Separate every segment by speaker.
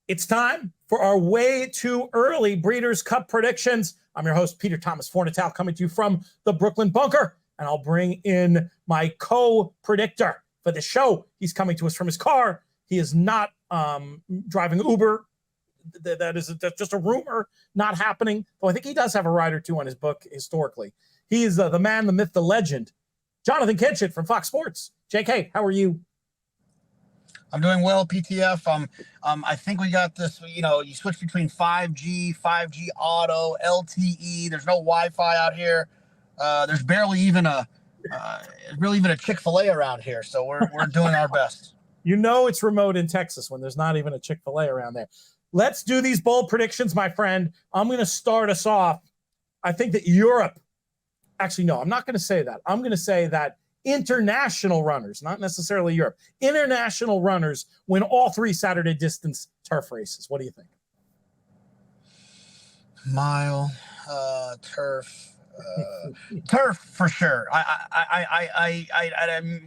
Speaker 1: It's time for our way too early Breeders' Cup predictions. I'm your host, Peter Thomas Fornatal, coming to you from the Brooklyn Bunker, and I'll bring in my co-predictor for the show. He's coming to us from his car. He is not driving Uber. That's just a rumor, not happening. Though I think he does have a ride or two on his book historically. He is the man, the myth, the legend, Jonathan Kinchett from Fox Sports. JK, how are you?
Speaker 2: I'm doing well, PTF. I think we got this, you switch between 5G auto, LTE. There's no Wi-Fi out here. There's barely even a Chick-fil-A around here. So we're doing our best.
Speaker 1: It's remote in Texas when there's not even a Chick-fil-A around there. Let's do these bold predictions, my friend. I'm going to start us off. I think that Europe, actually, no, I'm not going to say that. I'm going to say that international runners, not necessarily Europe, international runners win all three Saturday distance turf races. What do you think?
Speaker 2: Mile, turf, turf for sure.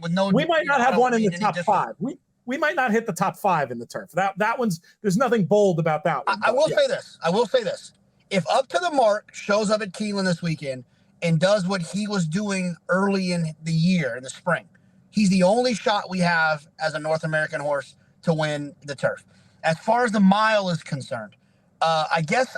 Speaker 2: With no.
Speaker 1: We might not have one in the top five. We might not hit the top five in the turf. That one's, there's nothing bold about that one.
Speaker 2: I will say this. If Up to the Mark shows up at Keeneland this weekend and does what he was doing early in the year, in the spring, he's the only shot we have as a North American horse to win the turf. As far as the mile is concerned, I guess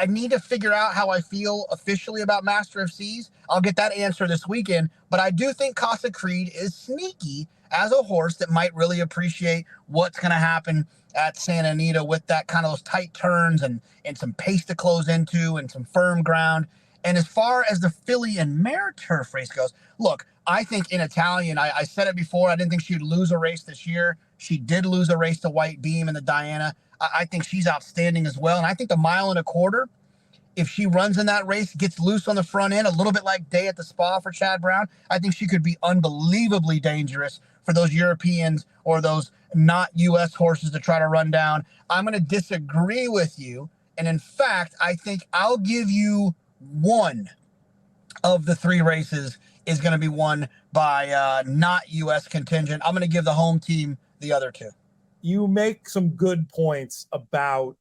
Speaker 2: I need to figure out how I feel officially about Master of Seas. I'll get that answer this weekend, but I do think Casa Creed is sneaky as a horse that might really appreciate what's going to happen at Santa Anita with that kind of those tight turns and some pace to close into and some firm ground. And as far as the filly and mare turf race goes, look, I think in Italian, I said it before, I didn't think she would lose a race this year. She did lose a race to White Beam in the Diana. I think she's outstanding as well. And I think the 1.25 miles, if she runs in that race, gets loose on the front end, a little bit like Day at the Spa for Chad Brown, I think she could be unbelievably dangerous for those Europeans or those not U.S. horses to try to run down. I'm going to disagree with you. And in fact, I think I'll give you one of the three races is going to be won by not U.S. contingent. I'm going to give the home team the other two.
Speaker 1: You make some good points about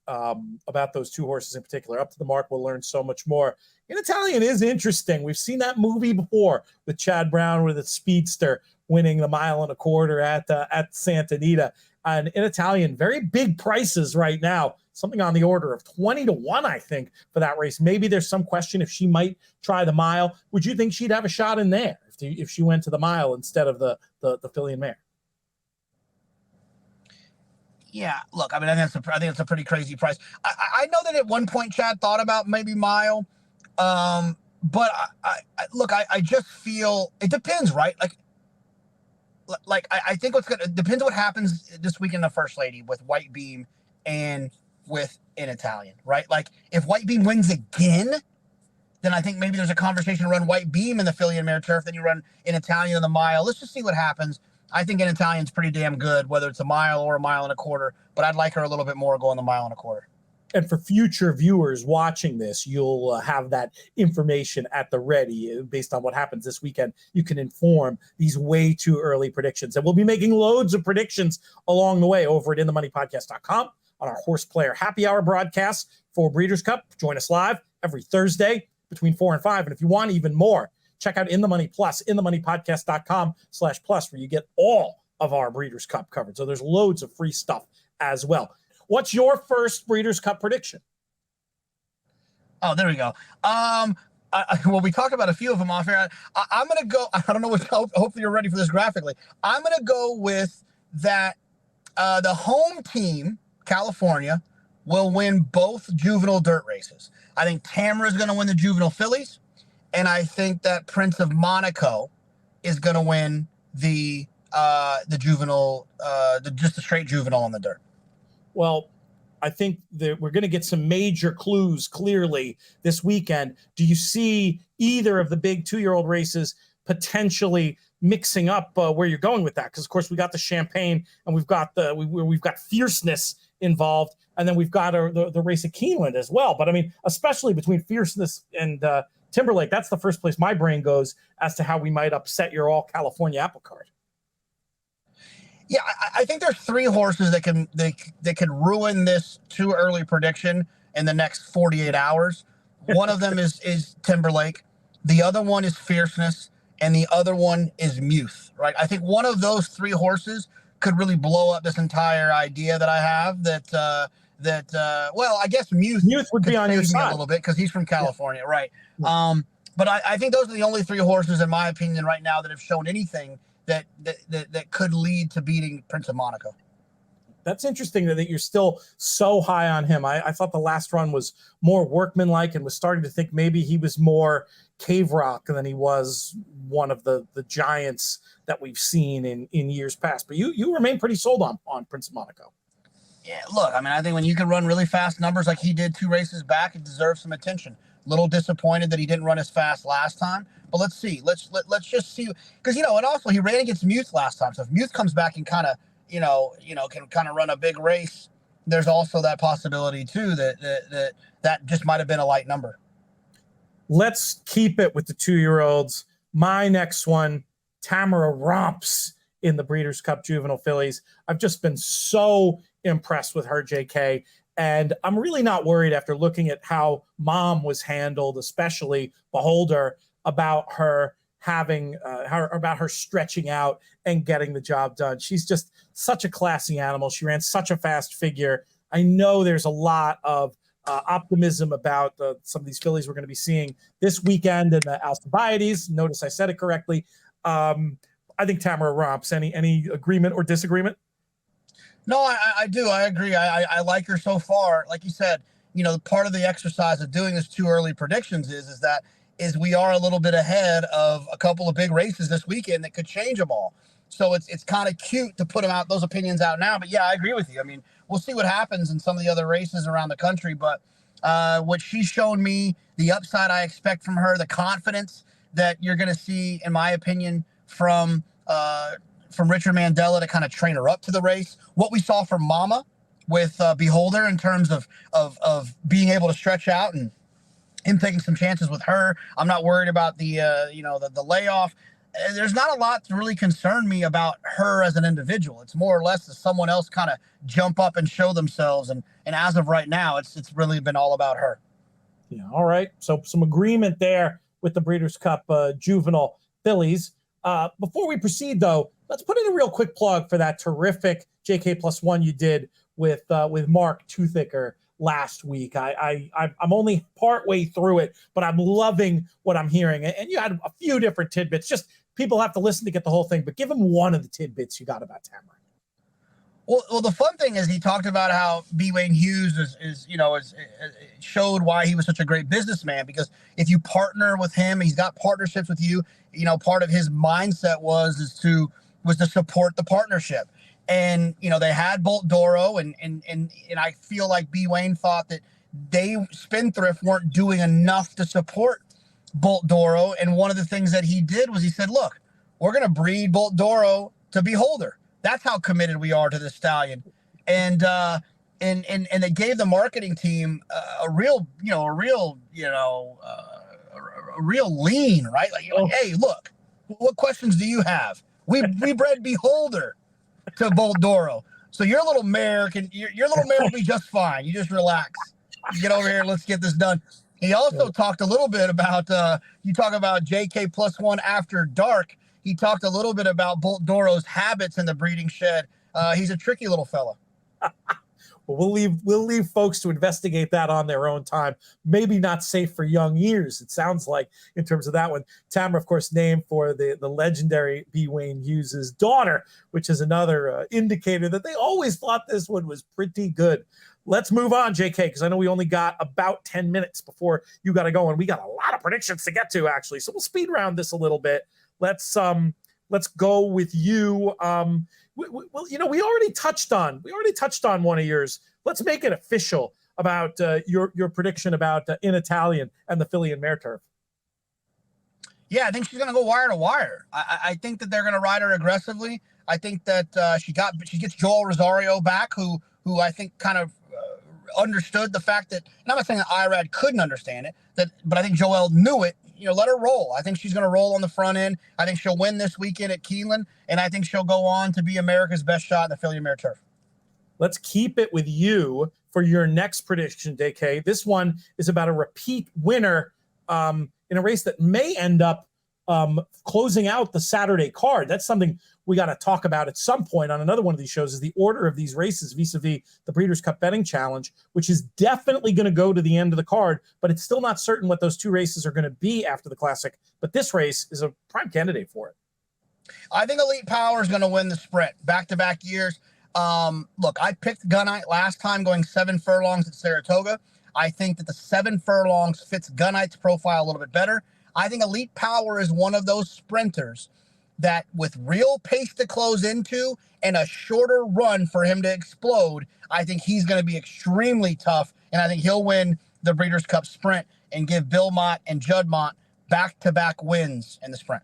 Speaker 1: those two horses in particular. Up to the Mark, we'll learn so much more. In Italian is interesting. We've seen that movie before with Chad Brown with a speedster winning the 1.25 miles at Santa Anita. And in Italian, very big prices right now. Something on the order of 20-1, I think, for that race. Maybe there's some question if she might try the mile. Would you think she'd have a shot in there if she went to the mile instead of the filly and mare?
Speaker 2: Yeah, look, I mean, I think it's a pretty crazy price. I know that at one point Chad thought about maybe mile, but I just feel it depends, right? Like I think depends what happens this week in the First Lady with White Beam and with in Italian, right? Like if White Beam wins again, then I think maybe there's a conversation to run White Beam in the filly and mare turf. Then you run in Italian in the mile. Let's just see what happens. I think in Italian's pretty damn good, whether it's a mile or a 1.25 miles, but I'd like her a little bit more going the 1.25 miles.
Speaker 1: And for future viewers watching this, you'll have that information at the ready based on what happens this weekend. You can inform these way too early predictions. And we'll be making loads of predictions along the way over at InTheMoneyPodcast.com on our Horse Player Happy Hour broadcast for Breeders' Cup. Join us live every Thursday between 4 and 5. And if you want even more, check out In the Money Plus, InTheMoneyPodcast.com/plus, where you get all of our Breeders' Cup coverage. So there's loads of free stuff as well. What's your first Breeders' Cup prediction?
Speaker 2: Oh, there we go. Well, we talked about a few of them off here. I'm going to go, I don't know what, hopefully you're ready for this graphically. I'm going to go with that the home team, California, will win both juvenile dirt races. I think Tamara is going to win the juvenile fillies, and I think that Prince of Monaco is going to win the juvenile, just the straight juvenile on the dirt.
Speaker 1: Well, I think that we're going to get some major clues clearly this weekend. Do you see either of the big 2-year-old races potentially mixing up where you're going with that, because of course we got the champagne and we've got we've got fierceness involved, and then we've got the race at Keeneland as well. But I mean, especially between fierceness and Timberlake, that's the first place my brain goes as to how we might upset your all California apple cart.
Speaker 2: Yeah, I think there's three horses that can ruin this too early prediction in the next 48 hours. One of them is Timberlake. The other one is Fierceness, and the other one is Muth, right? I think one of those three horses could really blow up this entire idea that I have well, I guess Muth
Speaker 1: would be on your side
Speaker 2: a little bit because he's from California, yeah. Right? Yeah. But I think those are the only three horses, in my opinion, right now that have shown anything that could lead to beating Prince of Monaco.
Speaker 1: That's interesting that you're still so high on him. I thought the last run was more workmanlike and was starting to think maybe he was more Cave Rock than he was one of the giants that we've seen in years past. But you remain pretty sold on Prince of Monaco.
Speaker 2: Yeah, look, I mean, I think when you can run really fast numbers like he did 2 races back, it deserves some attention. Little disappointed that he didn't run as fast last time, but let's see. Let's just see, because and also he ran against Muth last time. So if Muth comes back and kind of can kind of run a big race, there's also that possibility too that just might have been a light number.
Speaker 1: Let's keep it with the 2-year-olds. My next one, Tamara romps in the Breeders' Cup Juvenile Fillies. I've just been so impressed with her, JK. And I'm really not worried after looking at how Mom was handled, especially Beholder, about her having about her stretching out and getting the job done. She's just such a classy animal. She ran such a fast figure. I know there's a lot of optimism about some of these fillies we're going to be seeing this weekend in the Alcibiades. Notice I said it correctly. I think Tamara romps. Any agreement or disagreement?
Speaker 2: No, I do. I agree. I like her so far. Like you said, part of the exercise of doing this too early predictions is we are a little bit ahead of a couple of big races this weekend that could change them all. So it's kind of cute to put those opinions out now. But yeah, I agree with you. I mean, we'll see what happens in some of the other races around the country. But what she's shown me, the upside I expect from her, the confidence that you're going to see, in my opinion, from Richard Mandela to kind of train her up to the race. What we saw from Mama with Beholder in terms of being able to stretch out and him taking some chances with her. I'm not worried about the layoff. There's not a lot to really concern me about her as an individual. It's more or less that someone else kind of jump up and show themselves. And as of right now, it's really been all about her.
Speaker 1: Yeah. All right. So some agreement there with the Breeders' Cup Juvenile Fillies. Before we proceed, though, let's put in a real quick plug for that terrific JK+1 you did with Mark Toothicker last week. I'm only partway through it, but I'm loving what I'm hearing. And you had a few different tidbits. Just people have to listen to get the whole thing, but give them one of the tidbits you got about Tamara.
Speaker 2: Well, the fun thing is he talked about how B. Wayne Hughes showed why he was such a great businessman, because if you partner with him, he's got partnerships with you. Part of his mindset was to support the partnership. And, they had Bolt Doro and I feel like B. Wayne thought that Spendthrift weren't doing enough to support Bolt Doro. And one of the things that he did was he said, look, we're going to breed Bolt Doro to Beholder. That's how committed we are to this stallion. And they gave the marketing team a real lean, right? Like, hey, look, what questions do you have? We bred Beholder to Bolt Doro. So your little mare will be just fine. You just relax. You get over here, let's get this done. He also talked a little bit about you talk about JK+1 after dark. He talked a little bit about Bolt Doro's habits in the breeding shed. He's a tricky little fella.
Speaker 1: Well, we'll leave folks to investigate that on their own time. Maybe not safe for young ears, it sounds like, in terms of that one. Tamara, of course, named for the legendary B. Wayne Hughes' daughter, which is another indicator that they always thought this one was pretty good. Let's move on, JK, because I know we only got about 10 minutes before you got to go, and we got a lot of predictions to get to, actually. So we'll speed round this a little bit. Let's go with you. Well, we already touched on one of yours. Let's make it official about your prediction about In Italian and the filly and mare turf.
Speaker 2: Yeah, I think she's going to go wire to wire. I think that they're going to ride her aggressively. I think that she gets Joel Rosario back, who I think kind of understood the fact that, and I'm not saying that Irad couldn't understand it, but I think Joel knew it. Let her roll. I think she's going to roll on the front end. I think she'll win this weekend at Keeneland, and I think she'll go on to be America's best shot in the Philly and Mare turf.
Speaker 1: Let's keep it with you for your next prediction, DK. This one is about a repeat winner in a race that may end up closing out the Saturday card. That's something we got to talk about at some point on another one of these shows, is the order of these races vis-a-vis the Breeders' Cup Betting Challenge, which is definitely going to go to the end of the card, but it's still not certain what those two races are going to be after the Classic. But this race is a prime candidate for it.
Speaker 2: I think Elite Power is going to win the sprint back-to-back years. Look, I picked Gunite last time going 7 furlongs at Saratoga. I think that the 7 furlongs fits Gunite's profile a little bit better. I think Elite Power is one of those sprinters that, with real pace to close into and a shorter run for him to explode, I think he's going to be extremely tough, and I think he'll win the Breeders' Cup Sprint and give Bill Mott and Judd Mott back-to-back wins in the sprint.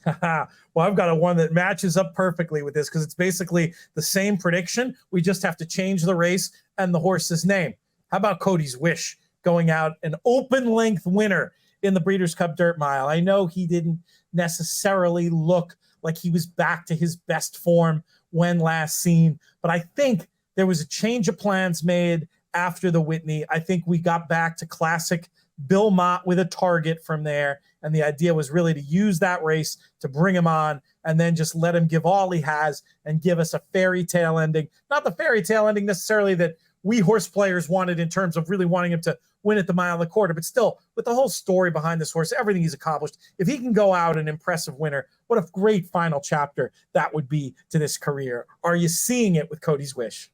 Speaker 1: Well, I've got a one that matches up perfectly with this because it's basically the same prediction. We just have to change the race and the horse's name. How about Cody's Wish going out an open-length winner in the Breeders' Cup Dirt Mile? I know he didn't necessarily look like he was back to his best form when last seen, but I think there was a change of plans made after the Whitney. I think we got back to classic Bill Mott with a target from there, and the idea was really to use that race to bring him on and then just let him give all he has and give us a fairy tale ending. Not the fairy tale ending necessarily that we horse players wanted in terms of really wanting him to win at the mile and the quarter, but still, with the whole story behind this horse, everything he's accomplished, if he can go out an impressive winner, what a great final chapter that would be to this career. Are you seeing it with Cody's Wish?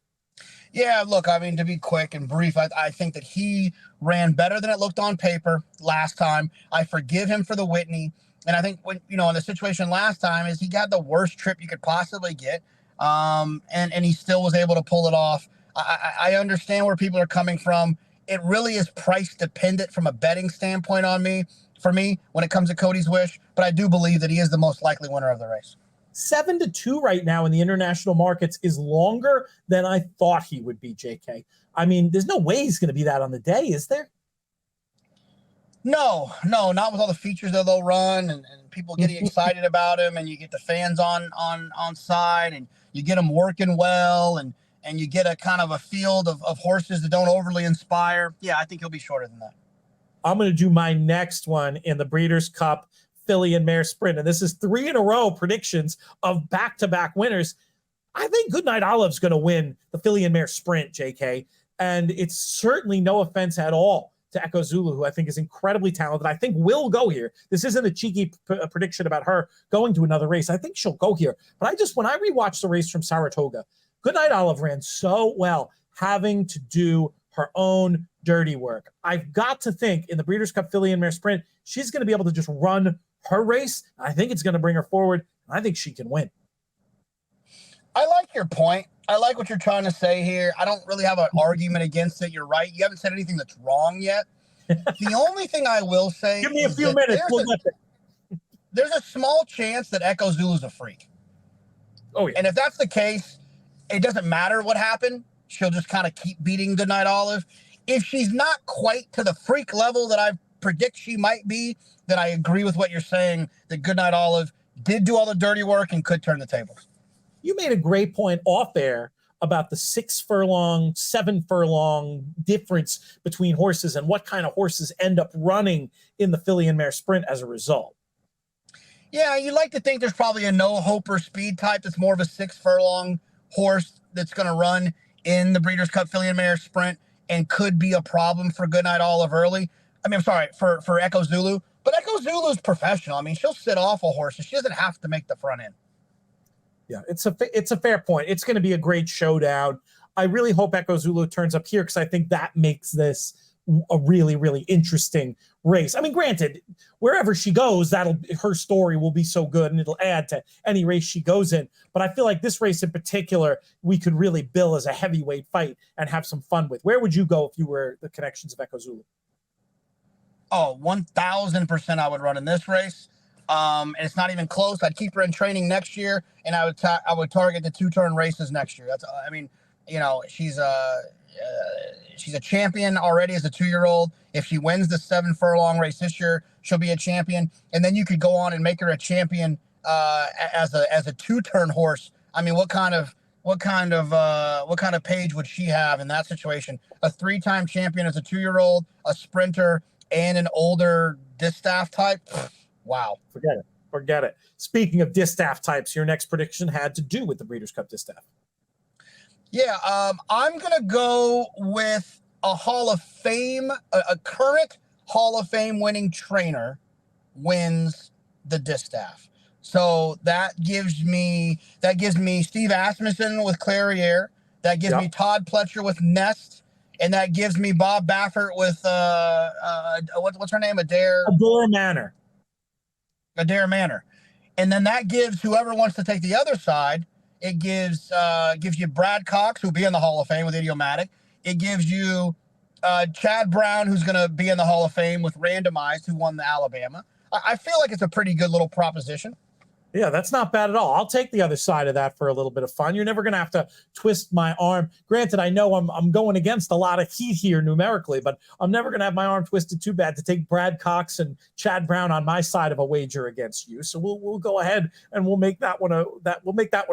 Speaker 2: Yeah, look, I mean, to be quick and brief, I think that he ran better than it looked on paper last time. I forgive him for the Whitney. And I think when, in the situation last time is he got the worst trip you could possibly get. And he still was able to pull it off. I understand where people are coming from. It really is price dependent from a betting standpoint for me, when it comes to Cody's Wish. But I do believe that he is the most likely winner of the race.
Speaker 1: 7-2 right now in the international markets is longer than I thought he would be, JK. I mean, there's no way he's going to be that on the day, is there?
Speaker 2: No, not with all the features that they'll run and people getting excited about him, and you get the fans on side, and you get them working well, and you get a kind of a field of horses that don't overly inspire. Yeah, I think he'll be shorter than that. I'm
Speaker 1: going to do my next one in the Breeders' Cup Philly and Mare Sprint, and this is 3 in a row predictions of back-to-back winners. I think Goodnight Olive's going to win the Philly and Mare Sprint, JK, and it's certainly no offense at all to Echo Zulu, who I think is incredibly talented. I think will go here. This isn't a cheeky prediction about her going to another race. I think she'll go here. But when I rewatched the race from Saratoga, Goodnight Olive ran so well, having to do her own dirty work. I've got to think in the Breeders' Cup Philly and Mare Sprint, she's going to be able to just run her race. I think it's going to bring her forward. I think she can win.
Speaker 2: I like your point. I like what you're trying to say here. I don't really have an argument against it. You're right. You haven't said anything that's wrong yet. The only thing I will say,
Speaker 1: give me a few minutes.
Speaker 2: There's a small chance that Echo Zulu's a freak.
Speaker 1: Oh, yeah.
Speaker 2: And if that's the case, it doesn't matter what happened. She'll just kind of keep beating Goodnight Olive. If she's not quite to the freak level that I predict she might be, then I agree with what you're saying, that Goodnight Olive did do all the dirty work and could turn the tables.
Speaker 1: You made a great point off air about the 6 furlong, 7 furlong difference between horses and what kind of horses end up running in the Philly and Mare Sprint as a result.
Speaker 2: Yeah, you'd like to think there's probably a no-hoper speed type that's more of a 6 furlong horse that's going to run in the Breeders' Cup Philly and Mare Sprint and could be a problem for Goodnight Olive early. I mean, I'm sorry, for Echo Zulu. But Echo Zulu's professional. I mean, she'll sit off a horse. She doesn't have to make the front end.
Speaker 1: Yeah, it's a fair point. It's going to be a great showdown. I really hope Echo Zulu turns up here because I think that makes this a really, really interesting race. I mean, granted, wherever she goes, her story will be so good and it'll add to any race she goes in. But I feel like this race in particular, we could really bill as a heavyweight fight and have some fun with. Where would you go if you were the connections of Echo Zulu?
Speaker 2: Oh, 1,000% I would run in this race. And it's not even close. I'd keep her in training next year, and I would target the 2-turn races next year. She's a champion already as a 2-year-old. If she wins the 7 furlong race this year, she'll be a champion. And then you could go on and make her a champion as a 2-turn horse. I mean, what kind of page would she have in that situation? A 3-time champion as a 2-year-old, a sprinter, and an older distaff type. Wow.
Speaker 1: Forget it. Speaking of distaff types, your next prediction had to do with the Breeders' Cup distaff.
Speaker 2: Yeah, I'm going to go with a Hall of Fame, a current Hall of Fame winning trainer wins the distaff. So that gives me Steve Asmussen with Clairiere. That gives me Todd Pletcher with Nest. And that gives me Bob Baffert with what's her name? Adair
Speaker 1: Manor.
Speaker 2: Adair Manor. And then that gives whoever wants to take the other side, it gives you Brad Cox, who'll be in the Hall of Fame with Idiomatic. It gives you Chad Brown, who's going to be in the Hall of Fame with Randomized, who won the Alabama. I feel like it's a pretty good little proposition.
Speaker 1: Yeah, that's not bad at all. I'll take the other side of that for a little bit of fun. You're never going to have to twist my arm. Granted, I know I'm going against a lot of heat here numerically, but I'm never going to have my arm twisted too bad to take Brad Cox and Chad Brown on my side of a wager against you. So we'll go ahead and we'll make that one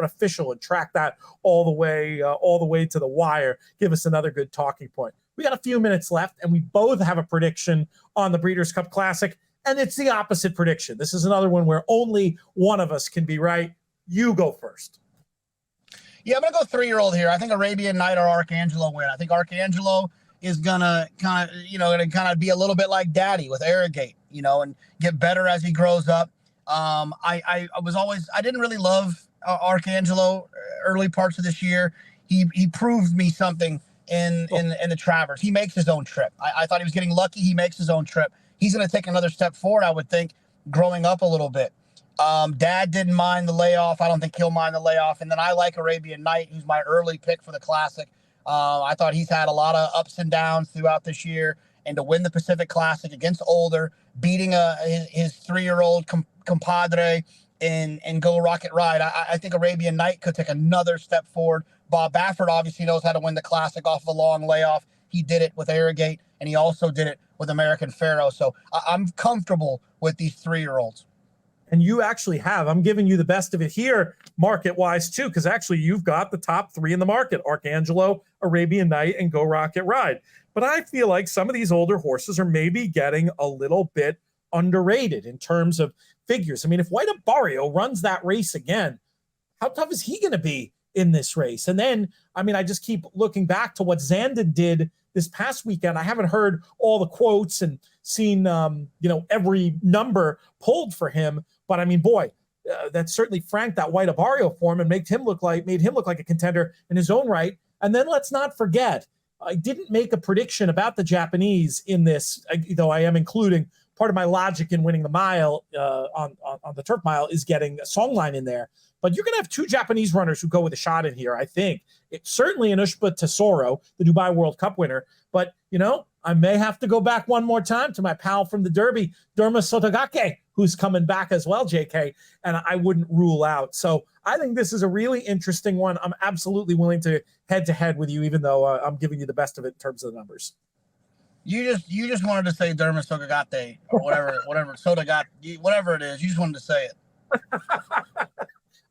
Speaker 1: official and track that all the way to the wire. Give us another good talking point. We got a few minutes left, and we both have a prediction on the Breeders' Cup Classic. And it's the opposite prediction. This is another one where only one of us can be right. You go first.
Speaker 2: Yeah, I'm going to go 3-year-old here. I think Arabian Night or Arcangelo win. I think Arcangelo is going to kind of be a little bit like Daddy with Arrogate, and get better as he grows up. I didn't really love Arcangelo early parts of this year. He proved me something in the Travers. He makes his own trip. I thought he was getting lucky. He makes his own trip. He's going to take another step forward, I would think, growing up a little bit. Dad didn't mind the layoff. I don't think he'll mind the layoff. And then I like Arabian Night, who's my early pick for the Classic. I thought he's had a lot of ups and downs throughout this year. And to win the Pacific Classic against Older, beating his 3-year-old compadre and Go Rocket Ride, I think Arabian Night could take another step forward. Bob Baffert obviously knows how to win the Classic off of a long layoff. He did it with Arrogate, and he also did it with American Pharaoh. So I'm comfortable with these 3-year-olds.
Speaker 1: And you actually have. I'm giving you the best of it here, market-wise, too, because actually you've got the top 3 in the market, Arcangelo, Arabian Night, and Go Rocket Ride. But I feel like some of these older horses are maybe getting a little bit underrated in terms of figures. I mean, if White Barrio runs that race again, how tough is he going to be in this race? And then, I mean, I just keep looking back to what Zandon did this past weekend. I haven't heard all the quotes and seen, every number pulled for him. But I mean, boy, that certainly franked that White Barrio form and made him look like a contender in his own right. And then let's not forget, I didn't make a prediction about the Japanese in this, though I am including part of my logic in winning the mile on the turf mile is getting a Songline in there. But you're going to have 2 Japanese runners who go with a shot in here, I think. It's certainly Anushka Tesoro, the Dubai World Cup winner. But, I may have to go back one more time to my pal from the Derby, Derma Sotogake, who's coming back as well, JK, and I wouldn't rule out. So I think this is a really interesting one. I'm absolutely willing to head-to-head with you, even though I'm giving you the best of it in terms of the numbers.
Speaker 2: You just wanted to say Derma Sotogake or whatever Sotogake, whatever it is. You just wanted to say it.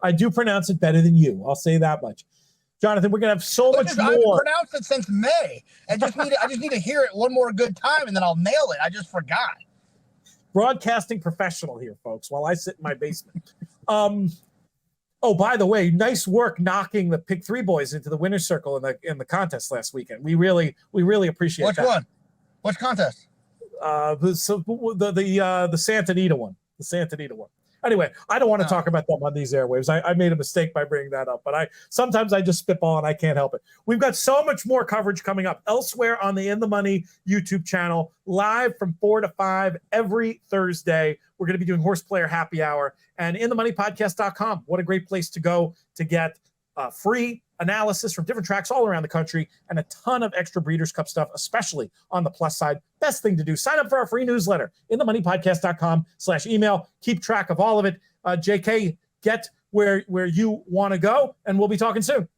Speaker 1: I do pronounce it better than you. I'll say that much. Jonathan, we're going to have so much more.
Speaker 2: I've pronounced it since May. I just need to hear it one more good time, and then I'll nail it. I just forgot.
Speaker 1: Broadcasting professional here, folks, while I sit in my basement. Oh, by the way, nice work knocking the Pick 3 boys into the winner's circle in the contest last weekend. We really appreciate that.
Speaker 2: Which one? Which contest?
Speaker 1: The Santa Anita one. The Santa Anita one. Anyway, I don't want to talk about them on these airwaves. I made a mistake by bringing that up, but sometimes I just spitball and I can't help it. We've got so much more coverage coming up elsewhere on the In the Money YouTube channel, live from 4 to 5 every Thursday. We're going to be doing Horse Player Happy Hour and InTheMoneyPodcast.com. What a great place to go to get free analysis from different tracks all around the country, and a ton of extra Breeders' Cup stuff, especially on the plus side. Best thing to do, sign up for our free newsletter in themoneypodcast.com/email. Keep track of all of it. JK, get where you want to go, and we'll be talking soon.